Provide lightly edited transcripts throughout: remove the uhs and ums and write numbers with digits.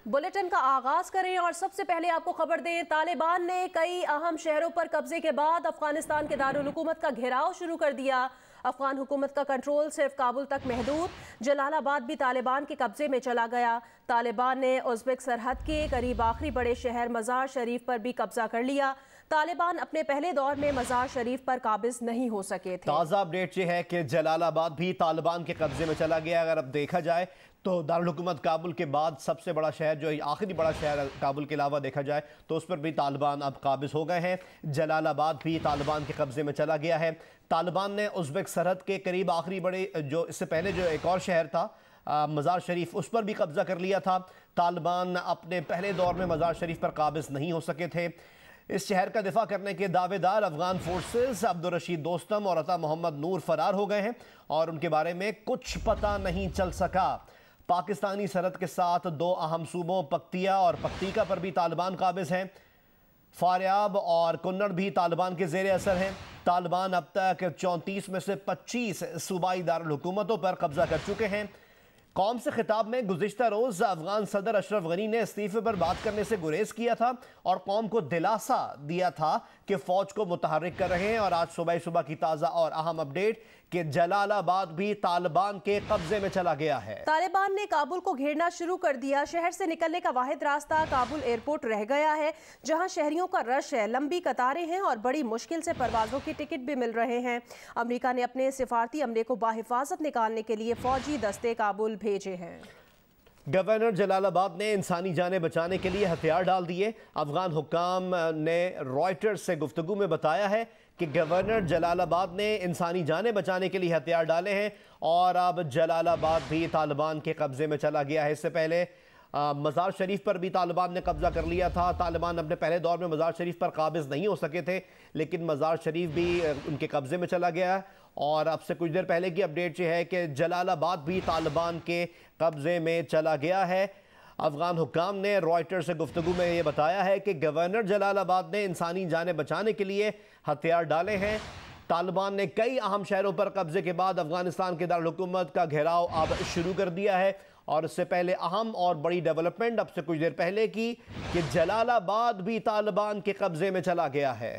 Bulletin का आगाज करें और सबसे पहले आपको खबर दें, तालिबान ने कई अहम शहरों पर कब्जे के बाद अफगानिस्तान के दारुल हुकूमत का घेराव शुरू कर दिया। अफगान हुकूमत का कंट्रोल सिर्फ काबुल तक महदूद। जलालाबाद भी तालिबान के कब्जे में चला गया। तालिबान ने उज़्बेक सरहद के करीब आखिरी बड़े शहर मज़ार शरीफ पर भी कब्जा कर लिया। तालिबान अपने पहले दौर में मज़ार शरीफ पर काबिज नहीं हो सके थे। ताज़ा अपडेट ये है कि जलालाबाद भी तालिबान के कब्जे में चला गया। अगर अब देखा जाए तो दारुल हुकूमत काबुल के बाद सबसे बड़ा शहर, जो आखिरी बड़ा शहर काबुल के अलावा देखा जाए तो उस पर भी तालिबान अब काबिज हो गए हैं। जलालाबाद भी तालिबान के कब्जे में चला गया है। तालिबान ने उज़्बेक सरहद के करीब आखिरी बड़े, जो इससे पहले जो एक और शहर था मज़ार शरीफ, उस पर भी कब्जा कर लिया था। तालिबान अपने पहले दौर में मज़ार शरीफ पर काबिज नहीं हो सके थे। इस शहर का दिफा करने के दावेदार अफगान फोर्सेस अब्दुल रशीद दोस्तम और अता मोहम्मद नूर फरार हो गए हैं और उनके बारे में कुछ पता नहीं चल सका। पाकिस्तानी सरहद के साथ दो अहम सूबों पख्तिया और पख्तीका पर भी तालिबान काबिज हैं। फारियाब और कुन्नड़ भी तालिबान के ज़ेर असर हैं। तालिबान अब तक 34 में से 25 सूबाई दारुल हुकूमतों पर कब्जा कर चुके हैं। कौम से खिताब में गुज़िश्ता रोज़ अफगान सदर अशरफ गनी ने इस्तीफे पर बात करने से गुरेज किया था और कौम को दिलासा दिया था कि फ़ौज को मुतहर्रिक कर रहे हैं। और आज सुबह की ताज़ा और अहम अपडेट कि जलालाबाद भी तालिबान के कब्जे में चला गया है। तालिबान ने काबुल को घेरना शुरू कर दिया। शहर से निकलने का वाहिद रास्ता काबुल एयरपोर्ट रह गया है, जहां शहरियों का रश है। लंबी कतारें हैं और बड़ी मुश्किल से परवाजों की टिकट भी मिल रहे हैं। अमेरिका ने अपने सिफारती अमले को बाहिफाजत निकालने के लिए फौजी दस्ते काबुल भेजे हैं। गवर्नर जलालाबाद ने इंसानी जानें बचाने के लिए हथियार डाल दिए। अफगान हुक्काम ने रॉयटर्स से गुफ्तगू में बताया है कि गवर्नर जलालाबाद ने इंसानी जानें बचाने के लिए हथियार डाले हैं और अब जलालाबाद भी तालिबान के कब्जे में चला गया है। इससे पहले मज़ार शरीफ पर भी तालिबान ने कब्जा कर लिया था। तालिबान अपने पहले दौर में मज़ार शरीफ पर काबिज नहीं हो सके थे, लेकिन मज़ार शरीफ भी उनके कब्जे में चला गया। और अब से कुछ देर पहले की अपडेट ये है कि जलालाबाद भी तालिबान के कब्जे में चला गया है। अफगान हुक्काम ने रॉयटर्स से गुफ्तगू में ये बताया है कि गवर्नर जलालाबाद ने इंसानी जानें बचाने के लिए हथियार डाले हैं। तालिबान ने कई अहम शहरों पर कब्जे के बाद अफगानिस्तान के दारुल हुकूमत का घेराव अब शुरू कर दिया है। और इससे पहले अहम और बड़ी डेवलपमेंट अब से कुछ देर पहले की कि जलालाबाद भी तालिबान के कब्जे में चला गया है।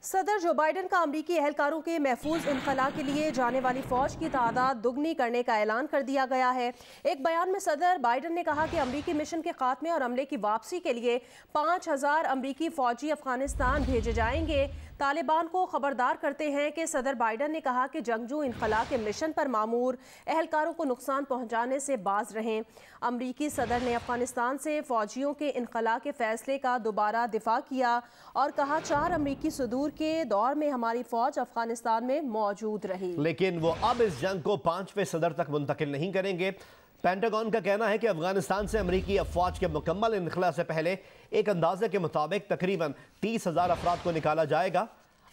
सदर जो बाइडन का अमरीकी एहलकारों के महफूज इनखला के लिए जाने वाली फौज की तादाद दुगनी करने का ऐलान कर दिया गया है। एक बयान में सदर बाइडन ने कहा कि अमरीकी मिशन के खात्मे और अमले की वापसी के लिए 5000 अमरीकी फौजी अफगानिस्तान भेजे जाएंगे। तालिबान को खबरदार करते हैं कि सदर बाइडन ने कहा कि जंगजू इनखला के मिशन पर मामूर एहलकारों को नुकसान पहुंचाने से बाज रहें। अमरीकी सदर ने अफगानिस्तान से फौजियों के इनखला के फैसले का दोबारा दिफा किया और कहा 4 अमरीकी सुदूर के दौर में हमारी फौज अफगानिस्तान में मौजूद रही, लेकिन वो अब इस जंग को 5वें सदर तक मुंतकिल नहीं करेंगे। पेंटागन का कहना है कि अफगानिस्तान से अमरीकी अफवाज के मुकम्मल इनखला से पहले एक अंदाजे के मुताबिक तकरीबन 30,000 अफराद को निकाला जाएगा।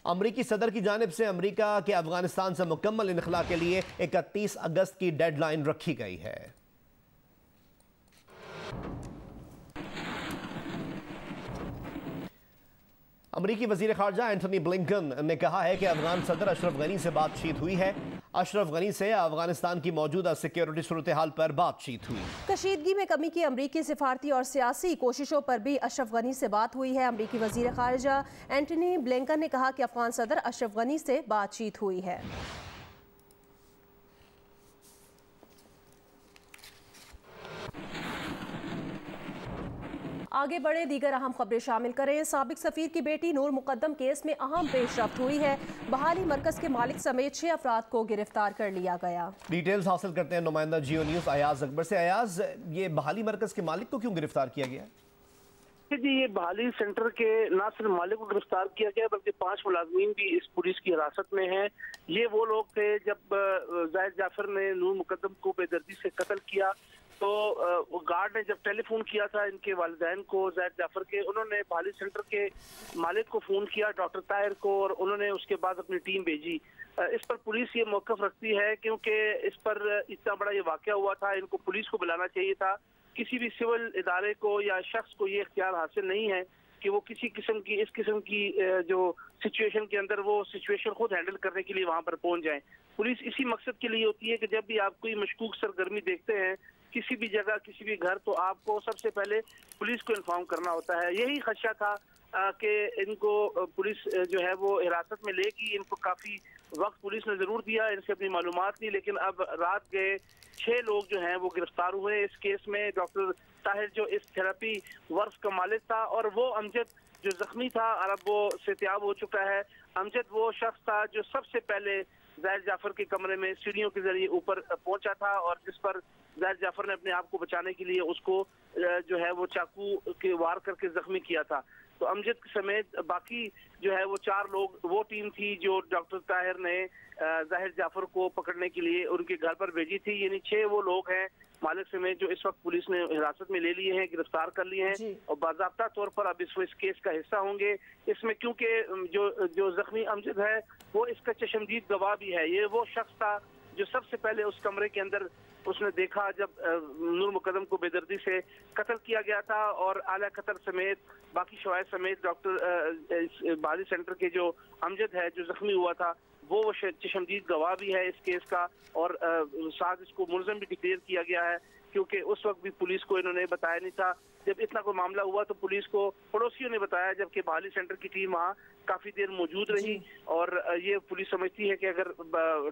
अमरीकी सदर की जानिब से अमरीका के अफगानिस्तान से मुकम्मल इनखला के लिए 31 अगस्त की डेडलाइन रखी गई है। अमरीकी वज़ीर ख़ारजा एंटनी ब्लिंकन ने कहा है कि अफगान सदर अशरफ गनी से बातचीत हुई है। अशरफ गनी से अफगानिस्तान की मौजूदा सिक्योरिटी सूरत हाल पर बातचीत हुई। कशीदगी में कमी की अमरीकी सिफारती और सियासी कोशिशों पर भी अशरफ गनी से बात हुई है। अमरीकी वज़ीर ख़ारजा एंटनी ब्लिंकन ने कहा कि अफगान सदर अशरफ गनी से बातचीत हुई है। आगे बढ़े, दीगर अहम खबरें शामिल करें। साबिक सफीर की बेटी नूर मुकद्दम केस में अहम पेशरफ्त हुई है। बहाली मरकज के मालिक समेत 6 अफराद को गिरफ्तार कर लिया गया। डिटेल्स हासिल करते हैं नुमाइंदा जियो न्यूज़ अयाज अकबर से। अयाज, ये बहाली मरकज के मालिक को क्यों गिरफ्तार किया गया? जी, ये बहाली सेंटर के न सिर्फ मालिक को गिरफ्तार किया गया बल्कि 5 मुलाजमीन भी इस पुलिस की हिरासत में हैं। ये वो लोग थे जब जाहिद जाफर ने नूर मुकद्दम को बेदर्दी से कत्ल किया तो गार्ड ने जब टेलीफोन किया था इनके वालिदैन को, जाहिद जाफर के, उन्होंने बहाली सेंटर के मालिक को फ़ोन किया, डॉक्टर ताहिर को, और उन्होंने उसके बाद अपनी टीम भेजी। इस पर पुलिस ये मौक़िफ़ रखती है क्योंकि इस पर इतना बड़ा ये वाक़या हुआ था, इनको पुलिस को बुलाना चाहिए था। किसी भी सिविल इदारे को या शख्स को ये इख्तियार हासिल नहीं है कि वो किसी किस्म की इस किस्म की जो सिचुएशन के अंदर वो सिचुएशन खुद हैंडल करने के लिए वहाँ पर पहुँच जाएं। पुलिस इसी मकसद के लिए होती है कि जब भी आप कोई मशकूक सरगर्मी देखते हैं किसी भी जगह, किसी भी घर, तो आपको सबसे पहले पुलिस को इन्फॉर्म करना होता है। यही खदशा था कि इनको पुलिस जो है वो हिरासत में लेगी। इनको काफ़ी वक्त पुलिस ने ज़रूर दिया, इनसे अपनी मालूमात ली, लेकिन अब रात गए 6 लोग जो हैं वो गिरफ्तार हुए इस केस में। डॉक्टर ताहिर जो इस थेरेपी वर्क्स का मालिक था, और वो अमजद जो जख्मी था और अब वो सेहतियाब हो चुका है। अमजद वो शख्स था जो सबसे पहले जाहिर जाफर के कमरे में सीढ़ियों के जरिए ऊपर पहुंचा था, और जिस पर जाहिर जाफर ने अपने आप को बचाने के लिए उसको जो है वो चाकू के वार करके जख्मी किया था। तो अमजद समेत बाकी जो है वो 4 लोग, वो टीम थी जो डॉक्टर ताहिर ने जाहिर जाफर को पकड़ने के लिए उनके घर पर भेजी थी। यानी 6 वो लोग हैं मालिक समेत जो इस वक्त पुलिस ने हिरासत में ले लिए हैं, गिरफ्तार कर लिए हैं, और बाज़ाब्ता तौर पर अब इस केस का हिस्सा होंगे। इसमें क्योंकि जो जख्मी अमजद है वो इसका चशमदीद गवाह भी है। ये वो शख्स था जो सबसे पहले उस कमरे के अंदर उसने देखा जब नूर मुकद्दम को बेदर्दी से कत्ल किया गया था, और आला कतर समेत बाकी शवाहिद समेत डॉक्टर बाली सेंटर के जो अमजद है जो जख्मी हुआ था वो चशमदीद गवाह भी है इस केस का, और साथ इसको मुलज़िम भी डिक्लेयर किया गया है, क्योंकि उस वक्त भी पुलिस को इन्होंने बताया नहीं था। जब इतना कोई मामला हुआ तो पुलिस को पड़ोसियों ने बताया, जबकि बहाली सेंटर की टीम वहाँ काफ़ी देर मौजूद रही, और ये पुलिस समझती है कि अगर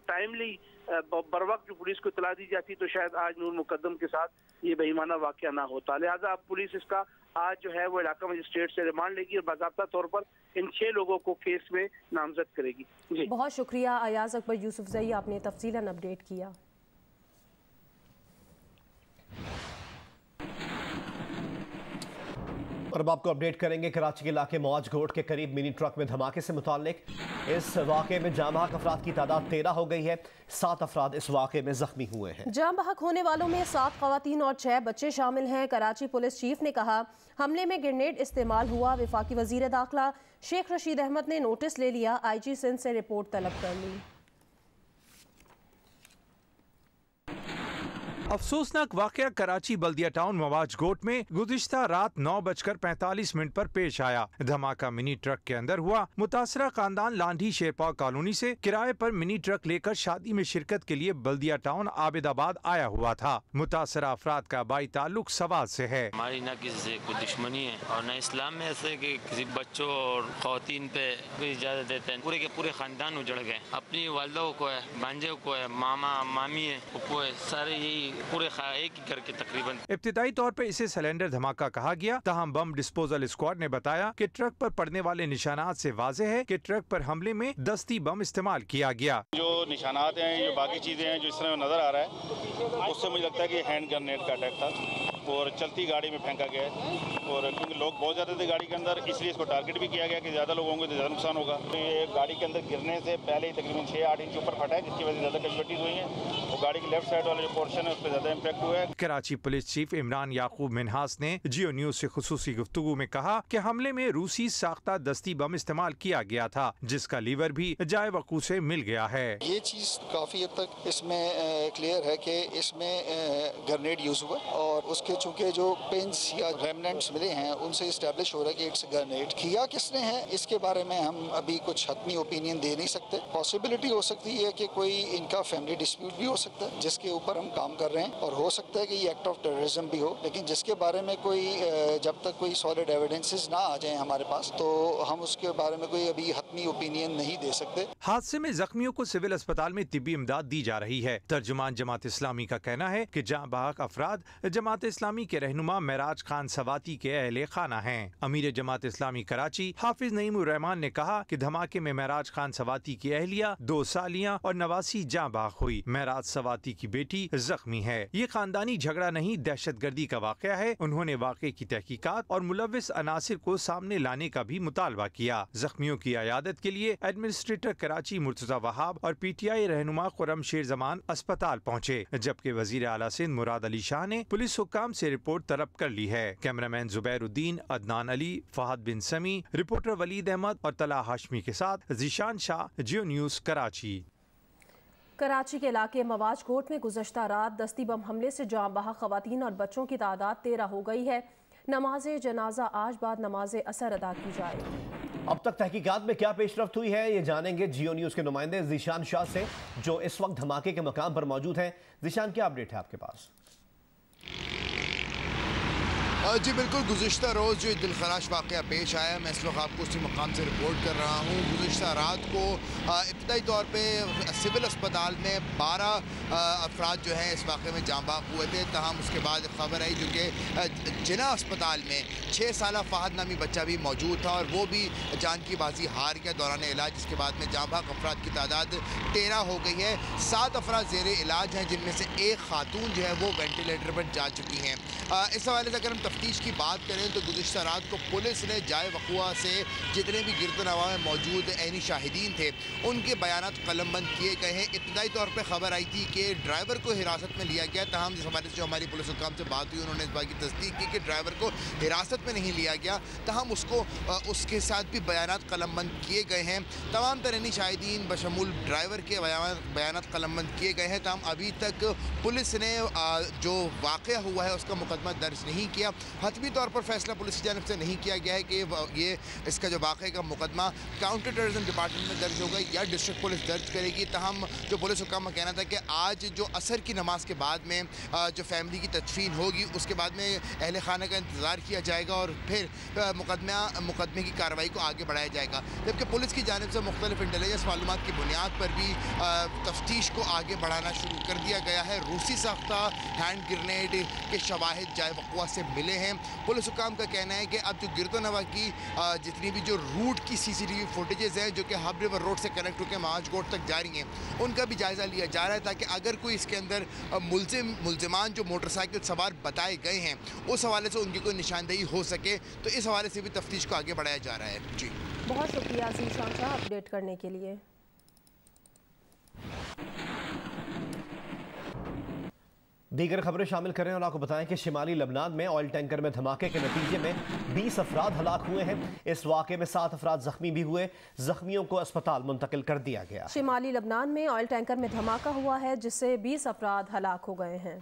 टाइमली बर वक्त जो पुलिस को इतला दी जाती तो शायद आज नूर मुकद्दम के साथ ये बेईमाना वाक़या ना होता। लिहाजा अब पुलिस इसका आज जो है वो इलाका मजिस्ट्रेट से रिमांड लेगी और बाज़ाब्ता तौर पर इन 6 लोगों को केस में नामजद करेगी। जी बहुत शुक्रिया अयाज अकबर यूसुफजई, आपने तफसीलन अपडेट किया। और अब आपको अपडेट करेंगे कराची के इलाके मौज घोट के करीब मिनी ट्रक में धमाके से मुताल्लिक। इस वाक़े में जाम बहक अफराद की तादाद 13 हो गई है। 7 अफराद इस वाक़े में जख्मी हुए हैं। जाम बहक होने वालों में 7 ख़वातीन और 6 बच्चे शामिल हैं। कराची पुलिस चीफ ने कहा हमले में ग्रेनेड इस्तेमाल हुआ। वफाकी वज़ीर दाखिला शेख रशीद अहमद ने नोटिस ले लिया, IG सिंध से रिपोर्ट तलब कर ली। अफसोसनाक वाकया कराची बल्दिया टाउन मवाज गोट में गुज़िश्ता रात 9:45 पर पेश आया। धमाका मिनी ट्रक के अंदर हुआ। मुतासरा खानदान लांढी शेरपा कॉलोनी से किराए पर मिनी ट्रक लेकर शादी में शिरकत के लिए बल्दिया टाउन आबिदाबाद आया हुआ था। मुतासरा अफराद का बाई ताल्लुक सवाद से है। हमारी न किसी से कोई दुश्मनी है और न इस्लाम में ऐसे कि किसी बच्चों और खवातीन पे कोई इजाजत देते हैं। पूरे के पूरे खानदान उजड़ गए। अपनी वालदा को है, भांजे को है, मामा मामी है, फुप्पो है, सारे यही पूरे एक ही घर के तकरीबन। इब्तिदाई तौर पर इसे सिलेंडर धमाका कहा गया। ताहम बम डिस्पोजल स्क्वाड ने बताया कि ट्रक पर पड़ने वाले निशानात से वाज़ेह है कि ट्रक पर हमले में दस्ती बम इस्तेमाल किया गया। जो निशानात हैं, जो बाकी चीजें हैं जो इस तरह नजर आ रहा है, उससे मुझे लगता है कि हैंड ग्रेनेड का अटैक था और चलती गाड़ी में फेंका गया है। और क्योंकि लोग बहुत ज्यादा थे गाड़ी के अंदर, इसलिए इसको टारगेट भी किया गया कि ज्यादा लोग होंगे तो ज्यादा नुकसान होगा। तो ये गाड़ी के अंदर गिरने से पहले ही तकरीबन 6-8 इंच ऊपर फटा है, जिसकी वजह से ज्यादा कैजुअल्टीज हुई है। और गाड़ी के लेफ्ट साइड वाला जो पोर्शन है उस पर ज्यादा इम्पैक्ट हुआ है। कराची पुलिस चीफ इमरान याकूब मिनहास ने जियो न्यूज से खुसूसी गुफ्तगू में कहा कि हमले में रूसी साख्ता दस्ती बम इस्तेमाल किया गया था, जिसका लीवर भी जाए वकू से मिल गया है। ये चीज काफी हद तक इसमें क्लियर है कि इसमें ग्रेनेड यूज हुआ और उसके चूंकि जो पिंस या रेमनेंट्स मिले हैं उनसे इस्टेब्लिश हो रहा है कि इट्स ग्रेनेड। किया किसने है इसके बारे में हम अभी कुछ हतमी ओपिनियन दे नहीं सकते। पॉसिबिलिटी हो सकती है कि कोई इनका फैमिली डिस्प्यूट भी हो सकता है, जिसके ऊपर हम काम कर रहे हैं, और हो सकता है कि ये एक्ट ऑफ टेररिज्म भी हो, लेकिन जिसके बारे में कोई जब तक कोई सॉलिड एविडेंसेस ना आ जाए हमारे पास तो हम उसके बारे में कोई अभी हतमी ओपिनियन नहीं दे सकते। हादसे में जख्मियों को सिविल अस्पताल में तिब्बी इमदाद दी जा रही है। तर्जुमान जमात इस्लामी का कहना है कि जाँ बहक अफराद जमात इस्लामी के रहनुमा महराज खान सवाती के अहले खाना हैं। अमीर जमात इस्लामी कराची हाफिज नईमुर रहमान ने कहा कि धमाके में महराज खान सवाती की अहलिया, 2 सालियां और नवासी जाँ बहक हुई। महराज सवाती की बेटी जख्मी है। ये खानदानी झगड़ा नहीं, दहशतगर्दी का वाकया है। उन्होंने वाकये की तहकीकात और मुलव्विस अनासिर को सामने लाने का भी मुतालबा किया। जख्मियों की अयादत के लिए एडमिनिस्ट्रेटर कराची मुर्तजा वहाब और PTI रहनुमा खुर्रम शेर जमान अस्पताल पहुँचे, जबकि वजीर आला सिंध मुराद अली शाह ने पुलिस हुक्काम से रिपोर्ट तलब कर ली है। कैमरामैन जुबैरुद्दीन, अदनान अली, फहद बिन समी, रिपोर्टर वलीद अहमद और तला हाशमी के साथ जीशान शाह, जियो न्यूज कराची। कराची के इलाके मवाज कोट में गुज़श्ता रात दस्ती बम हमले से जाँ बहक ख़वातीन और बच्चों की तादाद 13 हो गई है। नमाज जनाजा आज बाद नमाज असर अदा की जाएगी। अब तक तहकीकात में क्या पेशरफ्त हुई है ये जानेंगे जियो न्यूज़ के नुमाइंदे ज़ीशान शाह से, जो इस वक्त धमाके के मकाम पर मौजूद हैं। ज़ीशान, क्या अपडेट है आपके पास? जी बिल्कुल, गुज़िश्ता रोज़ जो दिलखराश वाक़या पेश आया, मैं इस वक्त आपको उसी मकाम से रिपोर्ट कर रहा हूँ। गुज़िश्ता रात को इब्तदाई तौर पे सिविल अस्पताल में 12 अफराद जो हैं इस वाक़े में जाँ बाक हुए थे। तहम उसके बाद खबर आई जो कि जिना अस्पताल में 6 साला फ़हद नामी बच्चा भी मौजूद था और वो भी जान की बाजी हार गया दौरान इलाज, जिसके बाद में जाँ बाक अफराद की तादाद 13 हो गई है। 7 अफराद ज़ेरे इलाज हैं, जिनमें से एक खातून जो है वो वेंटिलेटर पर जा चुकी हैं। इस हवाले से अगर हम तफ्तीश की बात करें तो गुज़िश्ता रात को पुलिस ने जाए वक़ुआ से जितने भी गिरदनवा में मौजूद ऐनी शाहिदीन थे उनके बयानात कलमबंद किए गए हैं। इब्तदाई तौर पर खबर आई थी कि ड्राइवर को हिरासत में लिया गया, तहम जिस हमारे से जो हमारी पुलिस हुकाम से बात हुई उन्होंने इस बात की तस्दीक की कि ड्राइवर को हिरासत में नहीं लिया गया, तहम उसको उसके साथ भी बयानात कलमबंद किए गए हैं। तमाम तरह शाहिदीन बशमूल ड्राइवर के बयानात कलमबंद किए गए हैं। तहम अभी तक पुलिस ने जो वाक़या हुआ है उसका मुकदमा दर्ज नहीं किया। हतमी तौर पर फैसला पुलिस की जानिब से नहीं किया गया है कि ये इसका जो वाक़े का मुकदमा काउंटर टेररिज्म डिपार्टमेंट में दर्ज होगा या डिस्ट्रिक्ट पुलिस दर्ज करेगी। तहम जो पुलिस हुकाम का कहना था कि आज जो असर की नमाज के बाद में जो फैमिली की तदफीन होगी उसके बाद में अहल खाना का इंतज़ार किया जाएगा और फिर मुकदमे की कार्रवाई को आगे बढ़ाया जाएगा। जबकि पुलिस की जानिब से मुख्तलिफ इंटेलिजेंस मालूमात की बुनियाद पर भी तफ्तीश को आगे बढ़ाना शुरू कर दिया गया है। रूसी साख्ता हैंड ग्रेनेड के शवाहिद जाए वक़ुआ से मिले हैं। पुलिस हुकाम का कहना है कि अब जो गिरदोनवा की जितनी भी जो रूट की CCTV फुटेजेस हैं जो कि हब रिवर रोड से कनेक्ट होकर माजगोट तक जा रही हैं उनका भी जायज़ा लिया जा रहा है, ताकि अगर कोई इसके अंदर मुल्ज़िमान जो मोटरसाइकिल सवार बताए गए हैं उस हवाले से उनकी कोई निशानदेही हो सके, तो इस हवाले से भी तफ्तीश को आगे बढ़ाया जा रहा है। जी बहुत शुक्रिया ज़ीशान शाह अपडेट करने के लिए। दीगर खबरें शामिल करें और आपको बताएं कि शिमाली लबनान में ऑयल टैंकर में धमाके के नतीजे में 20 अफराद हलाक हुए हैं। इस वाक़े में 7 अफराद जख्मी भी हुए। जख्मियों को अस्पताल मुंतकिल कर दिया गया। शिमाली लबनान में ऑयल टैंकर में धमाका हुआ है जिससे 20 अफराद हलाक हो गए हैं।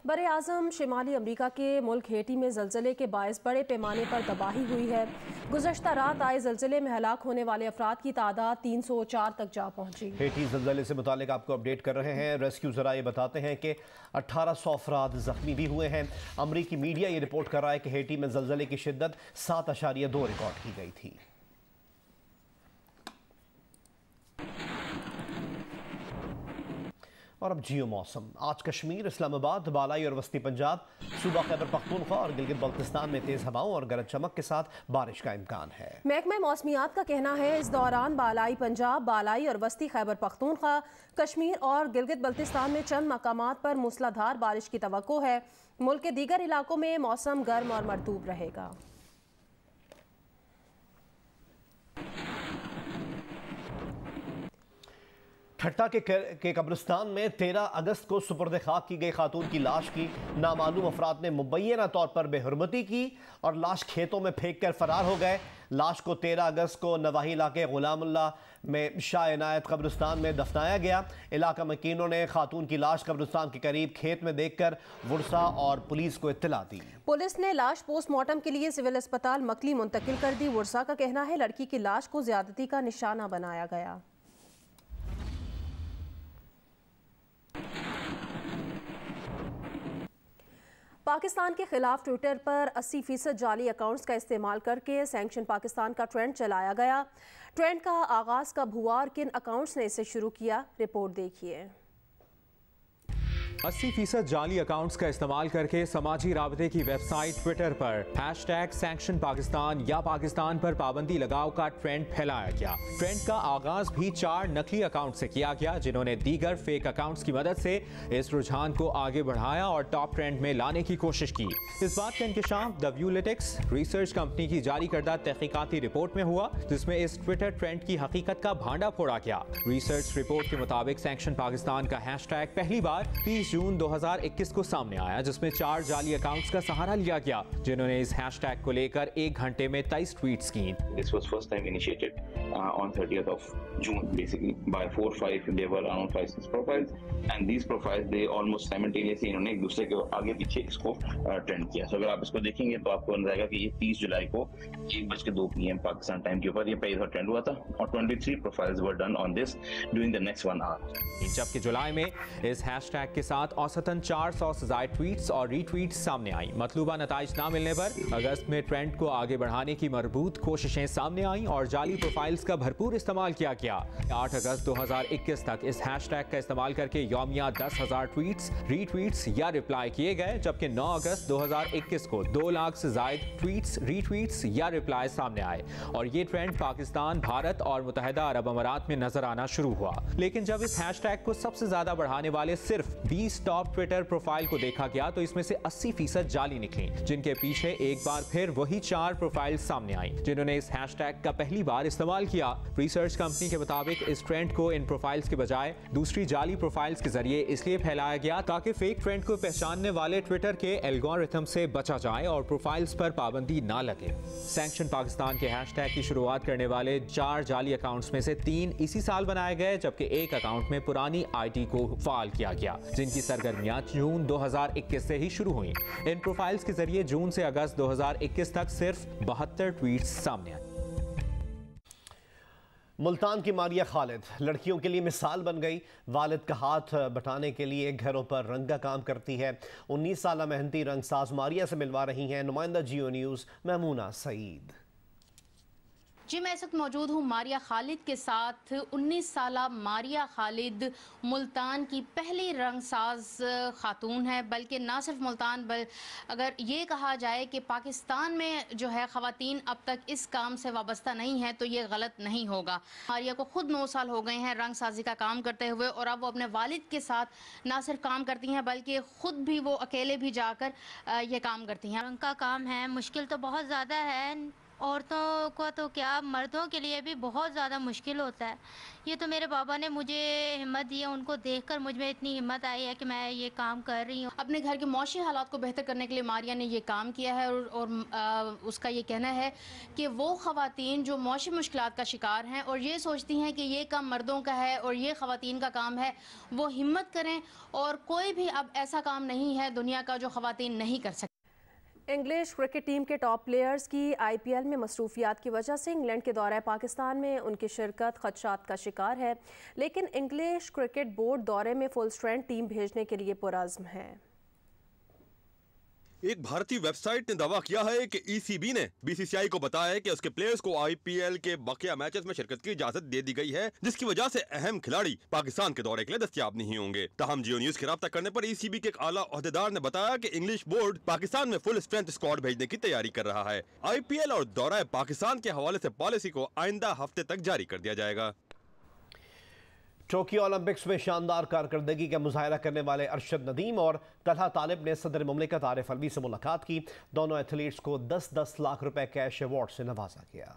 बरे आज़म शिमाली अमरीका के मुल्क हेटी में ज़लज़ले के बायस बड़े पैमाने पर तबाही हुई है। गुज़श्ता रात आए ज़लज़ले में हलाक होने वाले अफराद की तादाद 304 तक जा पहुंची। हेटी ज़लज़ले से मुतालिक आपको अपडेट कर रहे हैं। रेस्क्यू ज़रा ये बताते हैं कि 1800 अफराद ज़ख्मी भी हुए हैं। अमरीकी मीडिया ये रिपोर्ट कर रहा है कि हेटी में ज़लज़ले की शिद्दत 7.2 रिकॉर्ड की गई थी। और अब जियो मौसम। आज कश्मीर, इस्लामाबाद, बालाई और वस्ती पंजाब, सूबा खैबर पख्तूनख्वा और गिलगित बल्तिस्तान में तेज हवाओं और गरज चमक के साथ बारिश का इम्कान है। महकमा मौसमियात का कहना है इस दौरान बालाई पंजाब, बालाई और वस्ती खैबर पख्तूनख्वा, कश्मीर और गिलगित बल्तिस्तान में चंद मकामात पर मूसलाधार बारिश की तवक्को है। मुल्क के दीगर इलाकों में मौसम गर्म और मरतूब रहेगा। ठट्टा के कब्रिस्तान में 13 अगस्त को सुपुर्द खाक की गई खातून की लाश की नामालूम अफराद ने मुबैना तौर पर बेहुरमती की और लाश खेतों में फेंक कर फरार हो गए। लाश को 13 अगस्त को नवाही इलाके गुलामुल्ला में शाह इनायत कब्रिस्तान में दफनाया गया। इलाका मकीनों ने खातून की लाश कब्रिस्तान के करीब खेत में देखकर वुरसा और पुलिस को इत्तला दी। पुलिस ने लाश पोस्टमार्टम के लिए सिविल अस्पताल मकली मुंतकिल कर दी। वुरसा का कहना है लड़की की लाश को ज्यादती का निशाना बनाया गया। पाकिस्तान के खिलाफ ट्विटर पर 80% जाली अकाउंट्स का इस्तेमाल करके सैंक्शन पाकिस्तान का ट्रेंड चलाया गया। ट्रेंड का आगाज कब हुआ और किन अकाउंट्स ने इसे शुरू किया, रिपोर्ट देखिए। 80% जाली अकाउंट्स का इस्तेमाल करके समाजी राबते की वेबसाइट ट्विटर पर #सैंक्शन पाकिस्तान या पाकिस्तान पर पाबंदी लगाओ का ट्रेंड फैलाया गया। ट्रेंड का आगाज भी 4 नकली अकाउंट से किया गया जिन्होंने दीगर फेक अकाउंट्स की मदद से इस रुझान को आगे बढ़ाया और टॉप ट्रेंड में लाने की कोशिश की। इस बात का इंकशाफ द व्यूलिटिक्स रिसर्च कंपनी की जारी करदा तहकीकाती रिपोर्ट में हुआ, जिसमें इस ट्विटर ट्रेंड की हकीकत का भांडा फोड़ा गया। रिसर्च रिपोर्ट के मुताबिक सैंक्शन पाकिस्तान का हैशटैग पहली बार 30 20 जून 2021 को सामने आया, जिसमें 4 जाली अकाउंट्स का सहारा लिया गया, जिन्होंने इस हैशटैग को लेकर 1 घंटे में 23 ट्वीट्स की। This was first time initiated on 30th of June, basically by 4-5. There were around 5-6 profiles, and these profiles they almost simultaneously इन्होंने एक दूसरे के आगे पीछे इसको ट्रेंड किया। So अगर आप इसको देखेंगे तो आपको नजर आएगा कि ये 30 जुलाई को 1:02 PM पाकिस्तान टाइम के ऊपर ये पहली बार ट्रेंड हुआ था, और 23 profiles were done on this during the next 1 hour. जबकि जुलाई में इस हैशटैग के साथ औसतन 400 से ज्यादा ट्वीट्स और रीट्वीट्स सामने आई। मतलूबा नताइज ना मिलने पर अगस्त में ट्रेंड को आगे बढ़ाने की मरबूत कोशिशें सामने आई और जाली प्रोफाइल्स का भरपूर इस्तेमाल किया गया। 8 अगस्त 2021 तक इस हैशटैग का इस्तेमाल करके यौमिया 10,000 ट्वीट्स, रीट्वीट्स या रिप्लाई किए गए, जबकि 9 अगस्त 2021 को 2 लाख से ज्यादा ट्वीट्स, रीट्वीट्स या रिप्लाई सामने आए और ये ट्रेंड पाकिस्तान, भारत और मुत्तहिदा अरब अमारात में नजर आना शुरू हुआ। लेकिन जब इस हैशटैग को सबसे ज्यादा बढ़ाने वाले सिर्फ 20 टॉप ट्विटर प्रोफाइल को देखा गया तो इसमें से 80% जाली निकली, जिनके पीछे एक बार फिर वही 4 प्रोफाइल सामने आई जिन्होंने इस हैशटैग का पहली बार इस्तेमाल किया। रिसर्च कंपनी के मुताबिक इस ट्रेंड को इन प्रोफाइल्स के बजाय दूसरी जाली प्रोफाइल्स के जरिए इसलिए फैलाया गया ताकि फेक ट्रेंड को पहचानने वाले ट्विटर के एल्गोरिथम से बचा जाए और प्रोफाइल्स पर पाबंदी ना लगे। सैंक्शन पाकिस्तान के हैशटैग की शुरुआत करने वाले 4 जाली अकाउंट्स में से 3 इसी साल बनाए गए, जबकि एक अकाउंट में पुरानी आईडी को फाल किया गया, जिनकी सरगर्मियां जून 2021 से ही शुरू हुई। इन प्रोफाइल्स के जरिए जून से अगस्त 2021 तक सिर्फ 72 ट्वीट्स सामने आए। मुल्तान की मारिया खालिद लड़कियों के लिए मिसाल बन गई। वालिद का हाथ बटाने के लिए घरों पर रंग का काम करती है। 19 साल मेहनती रंगसाज मारिया से मिलवा रही हैं नुमाइंदा जियो न्यूज़ महमूना सईद। जी मैं इस वक्त मौजूद हूँ मारिया खालिद के साथ। 19 साल मारिया खालिद मुल्तान की पहली रंगसाज खातून है, बल्कि ना सिर्फ मुल्तान अगर ये कहा जाए कि पाकिस्तान में जो है ख़वातीन अब तक इस काम से वाबस्ता नहीं है तो ये गलत नहीं होगा। मारिया को खुद 9 साल हो गए हैं रंगसाजी का काम करते हुए और अब वो अपने वालिद के साथ ना सिर्फ काम करती हैं बल्कि ख़ुद भी वो अकेले भी जाकर ये काम करती हैं। रंग का काम है, मुश्किल तो बहुत ज़्यादा है, औरतों को तो क्या मर्दों के लिए भी बहुत ज़्यादा मुश्किल होता है। ये तो मेरे बाबा ने मुझे हिम्मत दी है, उनको देखकर मुझ में इतनी हिम्मत आई है कि मैं ये काम कर रही हूँ। अपने घर के मौशी हालात को बेहतर करने के लिए मारिया ने ये काम किया है और उसका ये कहना है कि वो ख़वातीन जो मौशी मुश्किलात का शिकार हैं और ये सोचती हैं कि ये काम मर्दों का है और ये ख़वातीन का काम है, वो हिम्मत करें और कोई भी अब ऐसा काम नहीं है दुनिया का जो ख़वातीन नहीं कर सकती। इंग्लिश क्रिकेट टीम के टॉप प्लेयर्स की IPL में मसरूफियात की वजह से इंग्लैंड के दौरे पाकिस्तान में उनकी शिरकत खदशात का शिकार है, लेकिन इंग्लिश क्रिकेट बोर्ड दौरे में फुल स्ट्रेंथ टीम भेजने के लिए पुरअज़्म है। एक भारतीय वेबसाइट ने दावा किया है कि ECB ने BCCI को बताया है कि उसके प्लेयर्स को IPL के बाकिया मैचेस में शिरकत की इजाजत दे दी गई है, जिसकी वजह से अहम खिलाड़ी पाकिस्तान के दौरे के लिए दस्तयाब नहीं होंगे। ताहम जियो न्यूज के राब्ता करने पर ECB के एक आला ओहदेदार ने बताया कि इंग्लिश बोर्ड पाकिस्तान में फुल स्ट्रेंथ स्क्वाड भेजने की तैयारी कर रहा है। IPL और दौरा पाकिस्तान के हवाले से पॉलिसी को आइंदा हफ्ते तक जारी कर दिया जाएगा। टोक्यो ओलंपिक्स में शानदार कारकर्दगी का मुजाहरा करने वाले अरशद नदीम और तलहा तालिब ने सदर मुमलिकत आरिफ अलवी से मुलाकात की। दोनों एथलीट्स को 10-10 लाख रुपए कैश अवार्ड से नवाजा गया।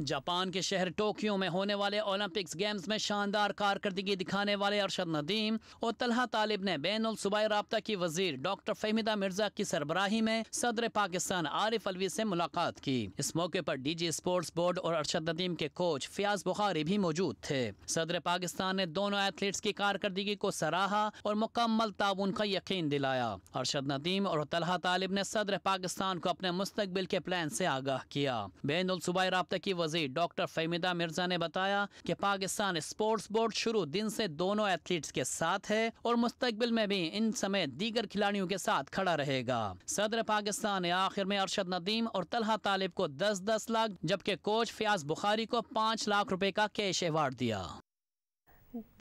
जापान के शहर टोक्यो में होने वाले ओलंपिक्स गेम्स में शानदार कारकर्दगी दिखाने वाले अरशद नदीम और तलहा तालिब ने बैनुल सूबाई राब्ता की वजीर डॉक्टर फहमीदा मिर्जा की सरबराही में सदर पाकिस्तान आरिफ अलवी से मुलाकात की। इस मौके पर DG स्पोर्ट्स बोर्ड और अरशद नदीम के कोच फयाज बुखारी भी मौजूद थे। सदर पाकिस्तान ने दोनों एथलीट्स की कारकर्दगी को सराहा और मुकम्मल ताउन का यकीन दिलाया। अरशद नदीम और तलहा तालिब ने सदर पाकिस्तान को अपने मुस्तकबिल के प्लान से आगाह किया। बैनुल सूबाई राब्ता की वजीर डॉक्टर फहमीदा मिर्जा ने बताया कि पाकिस्तान स्पोर्ट्स बोर्ड शुरू दिन से दोनों एथलीट्स के साथ है और मुस्तकबिल में भी इन समेत दीगर खिलाड़ियों के साथ खड़ा रहेगा। सदर पाकिस्तान ने आखिर में अरशद नदीम और तलहा तालिब को 10-10 लाख जबकि कोच फयाज बुखारी को 5 लाख रुपए का कैश अवार्ड दिया।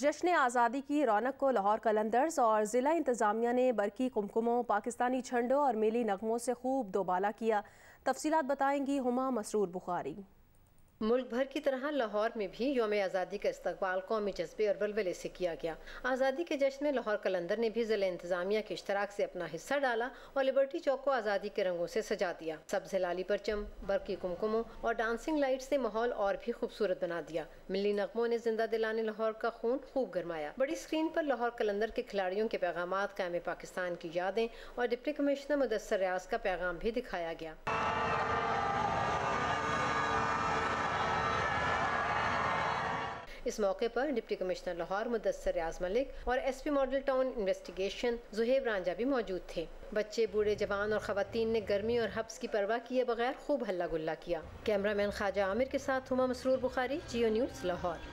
जश्न आज़ादी की रौनक को लाहौर कलंदर्स और ज़िला इंतज़ामिया ने बरकी कुमकुमों, पाकिस्तानी झंडों और मेली नगमों से खूब दोबाला किया। तफसीलात बताएंगी हुमा मसरूर बुखारी। मुल्क भर की तरह लाहौर में भी यौम आज़ादी का इस्तकबाल कौमी जज्बे और वलवले से किया गया। आज़ादी के जश्न में लाहौर कलंदर ने भी ज़िला इंतजामिया के इश्तराक से अपना हिस्सा डाला और लिबर्टी चौक को आज़ादी के रंगों से सजा दिया। सब्ज़ लाली परचम, बरकी कुमकुमों और डांसिंग लाइट से माहौल और भी खूबसूरत बना दिया। मिली नगमों ने जिंदा दिलाने लाहौर का खून खूब गरमाया। बड़ी स्क्रीन पर लाहौर कलंदर के खिलाड़ियों के पैगामात, कायम पाकिस्तान की यादें और डिप्टी कमिश्नर मुदस्सर रियाज का पैगाम भी दिखाया गया। इस मौके पर डिप्टी कमिश्नर लाहौर मुदस्सर रियाज मलिक और SP model town investigation Zuheb Ranjha भी मौजूद थे। बच्चे, बूढ़े, जवान और खवातीन ने गर्मी और हब्स की परवाह किए बगैर खूब हल्ला गुल्ला किया। कैमरामैन ख्वाजा आमिर के साथ हुमा मसरूर बुखारी, जियो न्यूज़ लाहौर।